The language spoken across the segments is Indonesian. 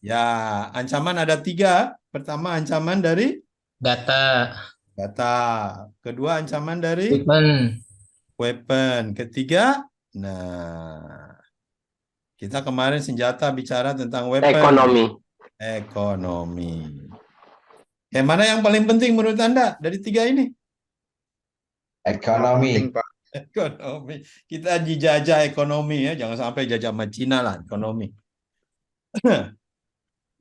Ya, ancaman ada 3. Pertama, ancaman dari data, data. Kedua, ancaman dari equipment, weapon. Ketiga, nah, kita kemarin senjata bicara tentang weapon. Ekonomi. Ekonomi. Yang mana yang paling penting menurut Anda dari 3 ini? Ekonomi. Penting, Pak. Ekonomi. Kita dijajah ekonomi ya, jangan sampai jajah sama Cina lah ekonomi.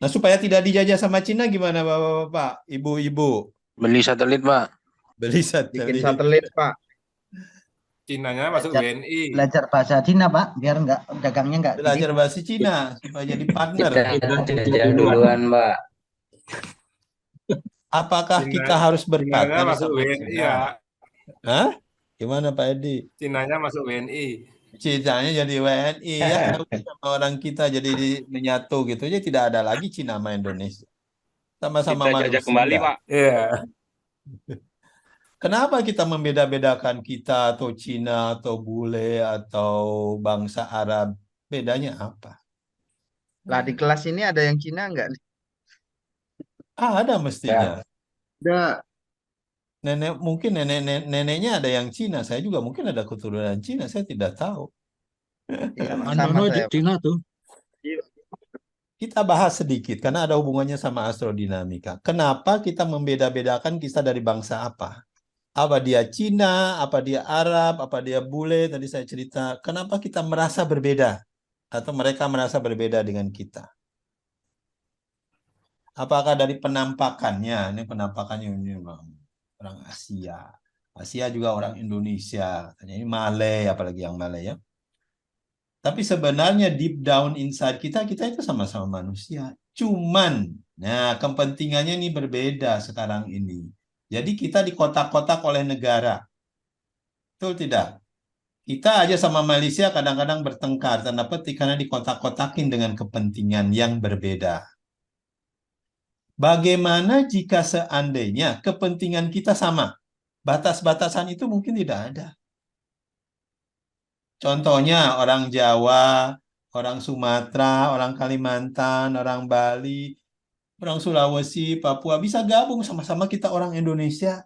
Nah, supaya tidak dijajah sama Cina gimana Bapak-bapak, Ibu-ibu? Beli satelit, Pak. Beli Bikin satelit. satelit, Pak. Cinanya masuk Belajar, WNI. belajar bahasa Cina, Pak, biar nggak dagangnya nggak gini. Belajar bahasa Cina supaya jadi partner. kita jajah duluan, Mbak. Apakah Cina, kita harus Cinanya berpartner masuk sama WNI Cina? ya. Hah? Gimana Pak Edi? Cinanya masuk WNI. Cinanya jadi WNI ya, sama orang kita jadi menyatu gitu aja, tidak ada lagi Cina sama Indonesia. Sama-sama Kita jajah kembali, manusia. Pak. Iya. Kenapa kita membeda-bedakan kita atau Cina atau bule atau bangsa Arab? Bedanya apa? Lah di kelas ini ada yang Cina nggak nih? Ada mestinya. Ya. Ada. Mungkin neneknya ada yang Cina. Saya juga mungkin ada keturunan Cina. Saya tidak tahu. Iya, sama saya, Pak. Cina tuh. Kita bahas sedikit karena ada hubungannya sama astrodinamika. Kenapa kita membeda-bedakan kita dari bangsa apa? Apa dia Cina, apa dia Arab, apa dia bule, tadi saya cerita. Kenapa kita merasa berbeda? Atau mereka merasa berbeda dengan kita? Apakah dari penampakannya? Ini penampakannya ini orang Asia. Asia juga orang Indonesia. Katanya ini Malay, apalagi yang Malay ya. Tapi sebenarnya deep down inside kita itu sama-sama manusia. Cuman, nah kepentingannya ini berbeda sekarang ini. Jadi kita dikotak-kotak oleh negara. Betul tidak? Kita aja sama Malaysia kadang-kadang bertengkar, tanda petik, karena dikotak-kotakin dengan kepentingan yang berbeda. Bagaimana jika seandainya kepentingan kita sama? Batas-batasan itu mungkin tidak ada. Contohnya orang Jawa, orang Sumatera, orang Kalimantan, orang Bali, orang Sulawesi, Papua bisa gabung sama-sama kita orang Indonesia.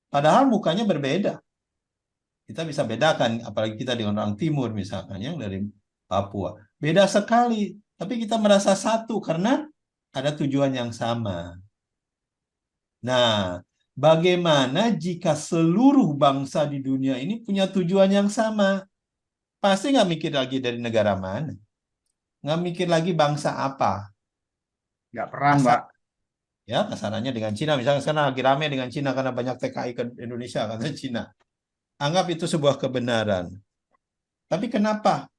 Padahal mukanya berbeda. Kita bisa bedakan, apalagi kita dengan orang Timur misalkan, yang dari Papua. Beda sekali, tapi kita merasa satu karena ada tujuan yang sama. Nah, bagaimana jika seluruh bangsa di dunia ini punya tujuan yang sama? Pasti nggak mikir lagi dari negara mana. Nggak mikir lagi bangsa apa. Nggak perang, Pak. Ya, kasarannya dengan Cina. Misalnya sekarang lagi rame dengan Cina karena banyak TKI ke Indonesia, karena Cina. Anggap itu sebuah kebenaran. Tapi kenapa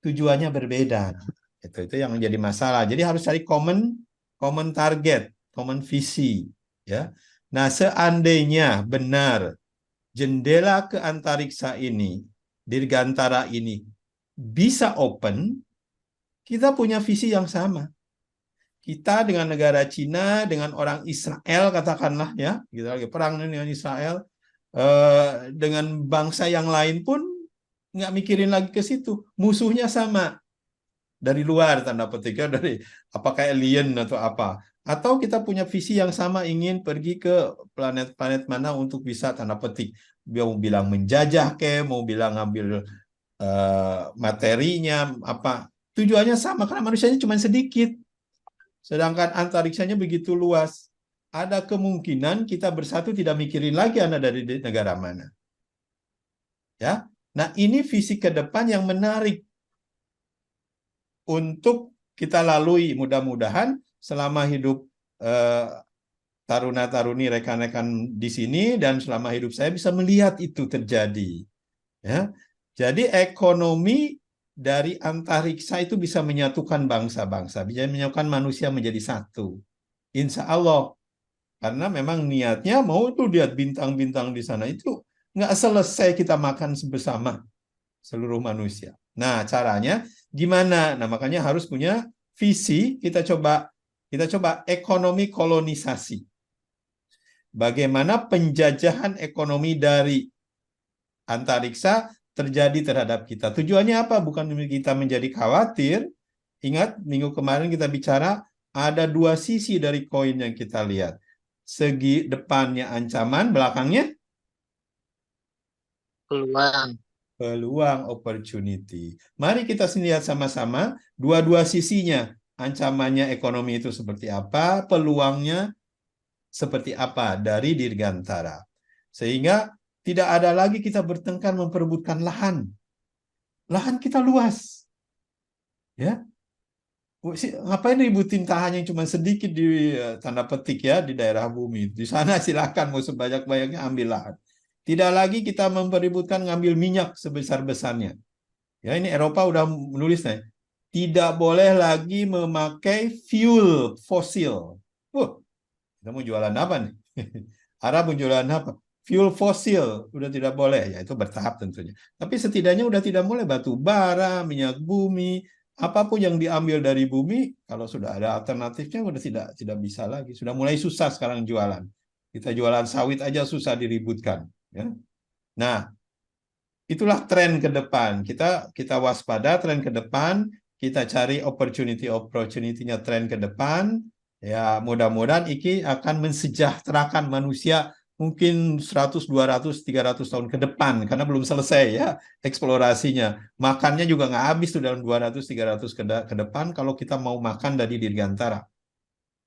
tujuannya berbeda? Itu yang menjadi masalah. Jadi harus cari common target, common visi. Ya. Nah, seandainya benar jendela ke antariksa ini, dirgantara ini, bisa open, kita punya visi yang sama. Kita dengan negara Cina, dengan orang Israel katakanlah ya, kita lagi perang dengan Israel, dengan bangsa yang lain pun nggak mikirin lagi ke situ. Musuhnya sama dari luar tanda petiknya, dari apakah alien atau apa. Atau kita punya visi yang sama, ingin pergi ke planet-planet mana untuk bisa tanda petik. Mau bilang menjajah mau bilang ngambil materinya apa. Tujuannya sama karena manusianya cuma sedikit. Sedangkan antariksanya begitu luas. Ada kemungkinan kita bersatu tidak mikirin lagi Anda dari negara mana. Ya. Nah, ini visi ke depan yang menarik untuk kita lalui, mudah-mudahan selama hidup taruna-taruni rekan-rekan di sini dan selama hidup saya bisa melihat itu terjadi. Ya. Jadi ekonomi dari antariksa itu bisa menyatukan bangsa-bangsa, bisa menyatukan manusia menjadi satu. Insya Allah. Karena memang niatnya mau tuh lihat bintang-bintang di sana, itu nggak selesai kita makan bersama seluruh manusia. Nah, caranya gimana? Nah, makanya harus punya visi. Kita coba ekonomi kolonisasi. Bagaimana penjajahan ekonomi dari antariksa terjadi terhadap kita. Tujuannya apa? Bukan kita menjadi khawatir, Ingat, minggu kemarin kita bicara ada dua sisi dari koin yang kita lihat. Segi depannya ancaman, belakangnya Peluang. peluang, opportunity. Mari kita lihat sama-sama dua-dua sisinya. Ancamannya ekonomi itu seperti apa, peluangnya seperti apa dari Dirgantara. Sehingga tidak ada lagi kita bertengkar memperebutkan lahan. Lahan kita luas. Ya. Ngapain ributin lahan yang cuma sedikit di tanda petik ya di daerah bumi. Di sana silakan mau sebanyak-banyaknya ambil lahan. Tidak lagi kita mempeributkan ngambil minyak sebesar-besarnya. Ya, ini Eropa udah menulis nih. Tidak boleh lagi memakai fuel fosil. Kita mau jualan apa nih? Arab mau jualan apa? Fuel fosil udah tidak boleh. Ya itu bertahap tentunya. Tapi setidaknya udah tidak boleh batu bara, minyak bumi, apapun yang diambil dari bumi. Kalau sudah ada alternatifnya udah tidak bisa lagi. Sudah mulai susah sekarang jualan. Kita jualan sawit aja susah diributkan. Ya. Nah, itulah tren ke depan. Kita waspada tren ke depan. Kita cari opportunity-nya tren ke depan. Ya, mudah-mudahan ini akan mensejahterakan manusia mungkin 100, 200, 300 tahun ke depan karena belum selesai ya eksplorasinya. Makannya juga nggak habis tuh dalam 200, 300 ke depan kalau kita mau makan dari Dirgantara.